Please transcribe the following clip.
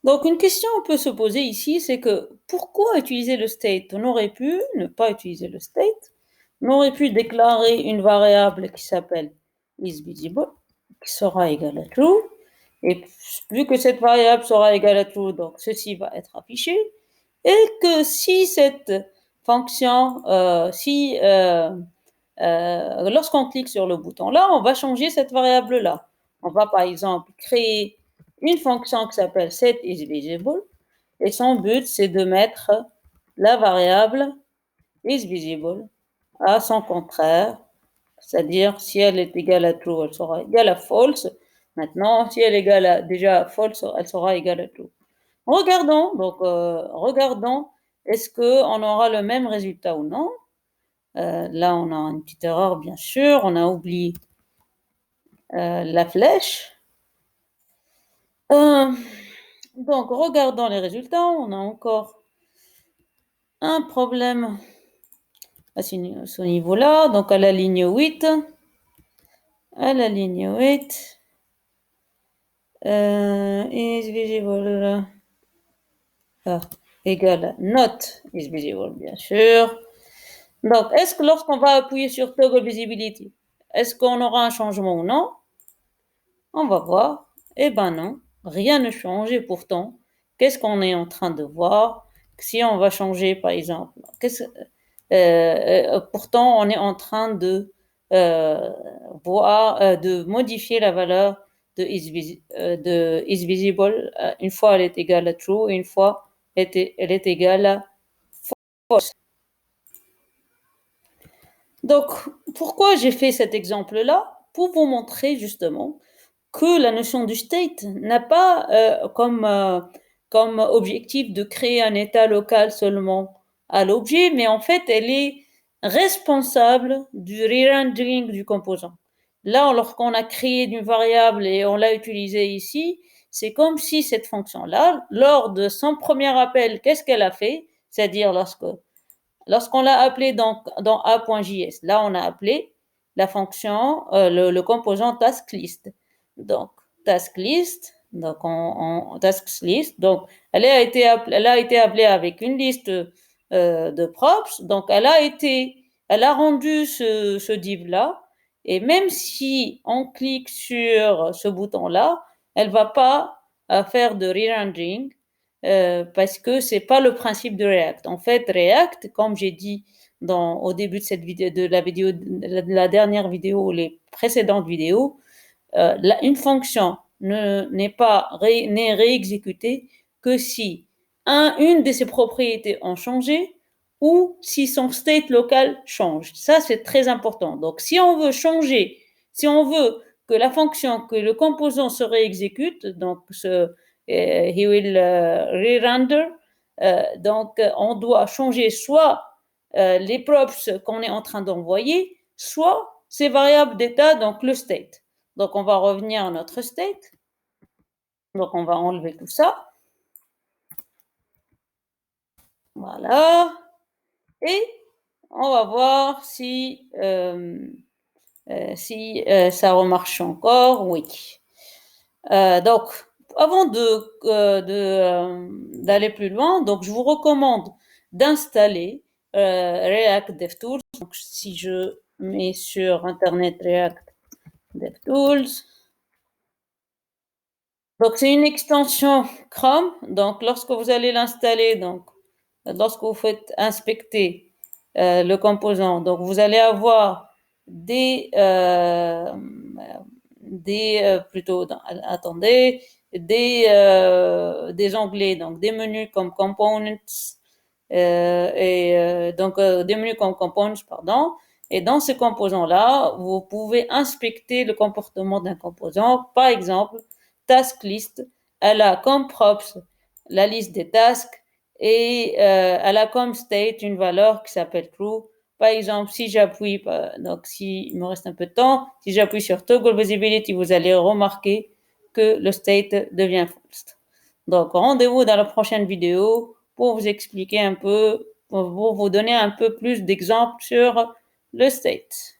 Donc, une question qu'on peut se poser ici, c'est que pourquoi utiliser le state? On aurait pu ne pas utiliser le state. On aurait pu déclarer une variable qui s'appelle isVisible, qui sera égale à true. Et vu que cette variable sera égale à true, donc ceci va être affiché. Et que si cette fonction, lorsqu'on clique sur le bouton là, on va changer cette variable là. On va par exemple créer une fonction qui s'appelle setIsVisible et son but c'est de mettre la variable isVisible à son contraire, c'est-à-dire si elle est égale à true, elle sera égale à false. Maintenant, si elle est égale à déjà false, elle sera égale à true. Regardons, est-ce qu'on aura le même résultat ou non. Là, on a une petite erreur, bien sûr. On a oublié la flèche. Donc, regardons les résultats. On a encore un problème à ce niveau-là. Donc, à la ligne 8. À la ligne 8. Is visible égale à not is visible, bien sûr. Donc, est-ce que lorsqu'on va appuyer sur Toggle Visibility, est-ce qu'on aura un changement ou non? On va voir. Eh ben non, rien ne change et pourtant, qu'est-ce qu'on est en train de voir? Si on va changer, par exemple, pourtant, on est en train de de modifier la valeur de is visible. Une fois elle est égale à true, et une fois elle est égale à false. Donc, pourquoi j'ai fait cet exemple-là? Pour vous montrer justement que la notion du state n'a pas comme objectif de créer un état local seulement à l'objet, mais en fait, elle est responsable du re-rendering du composant. Là, lorsqu'on a créé une variable et on l'a utilisée ici, c'est comme si cette fonction-là, lors de son premier appel, qu'est-ce qu'elle a fait? C'est-à-dire lorsqu'on l'a appelé dans a.js, là, on a appelé la fonction, le composant taskList. Donc, taskList, donc taskList, donc elle a été appelée avec une liste de props, donc elle a rendu ce div-là, et même si on clique sur ce bouton-là, elle ne va pas faire de re-rendering, parce que c'est pas le principe de React. En fait, React, comme j'ai dit au début de cette vidéo, de la dernière vidéo ou les précédentes vidéos, une fonction n'est réexécutée que si une de ses propriétés ont changé ou si son state local change. Ça, c'est très important. Donc, si on veut changer, si on veut que la fonction, que le composant se réexécute, donc he will re-render, donc on doit changer soit les props qu'on est en train d'envoyer, soit ces variables d'état, donc le state. Donc, on va revenir à notre state. Donc, on va enlever tout ça. Voilà. Et on va voir si ça remarche encore. Oui. Donc, avant d'aller plus loin, donc je vous recommande d'installer React DevTools. Donc, si je mets sur Internet React DevTools, donc c'est une extension Chrome. Donc, lorsque vous allez l'installer, donc lorsque vous faites inspecter le composant, donc vous allez avoir attendez, des onglets, donc des menus comme Components, des menus comme Components, pardon. Et dans ces composants-là, vous pouvez inspecter le comportement d'un composant. Par exemple, task list, elle a comme props la liste des tasks et elle a comme state une valeur qui s'appelle true. Par exemple, si j'appuie, donc s'il me reste un peu de temps, si j'appuie sur Toggle Visibility, vous allez remarquer que le state devient false. Donc, rendez-vous dans la prochaine vidéo pour vous expliquer un peu, pour vous donner un peu plus d'exemples sur le state.